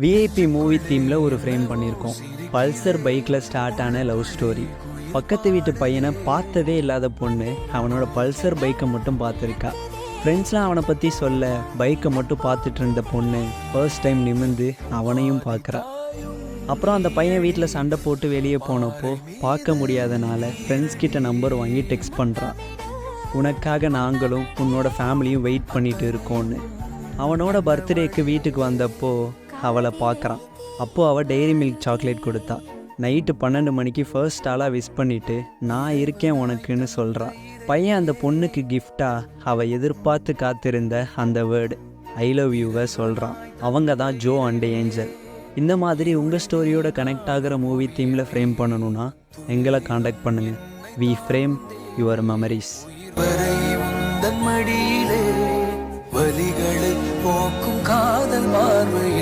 VIP movie தீமில் ஒரு frame பண்ணியிருக்கோம். Pulsar பைக்கில் ஸ்டார்ட் ஆன லவ் ஸ்டோரி. பக்கத்து வீட்டு பையனை பார்த்ததே இல்லாத பொண்ணு அவனோட பல்சர் பைக்கை மட்டும் பார்த்துருக்கா. ஃப்ரெண்ட்ஸ்லாம் அவனை பற்றி சொல்ல பைக்கை மட்டும் பார்த்துட்டு இருந்த பொண்ணு ஃபர்ஸ்ட் டைம் நிமிர்ந்து அவனையும் பார்க்குறா. அப்புறம் அந்த பையன் வீட்டில் சண்டை போட்டு வெளியே போனப்போ பார்க்க முடியாதனால ஃப்ரெண்ட்ஸ் கிட்ட நம்பர் வாங்கி டெக்ஸ்ட் பண்ணுறான். உனக்காக நாங்களும் உன்னோட ஃபேமிலியும் வெயிட் பண்ணிட்டு இருக்கோன்னு. அவனோட பர்த்டேக்கு வீட்டுக்கு வந்தப்போ அவளை பார்க்குறான். அப்போது அவள் டெய்ரி மில்க் சாக்லேட் கொடுத்தா. நைட்டு 12 மணிக்கு ஃபர்ஸ்ட் ஆளாக விஷ் பண்ணிவிட்டு நான் இருக்கேன் உனக்குன்னு சொல்கிறான். பையன் அந்த பொண்ணுக்கு கிஃப்டாக அவள் எதிர்பார்த்து காத்திருந்த அந்த வேர்டு ஐ லவ் யூவை சொல்கிறான். அவங்க தான் ஜோ அண்ட் ஏஞ்சல். இந்த மாதிரி உங்கள் ஸ்டோரியோட கனெக்ட் ஆகிற மூவி தீமில் ஃப்ரேம் பண்ணணுன்னா எங்களை காண்டாக்ட் பண்ணுங்கள். We frame your memories. வலிகளை போக்கும் காதல் பார்வை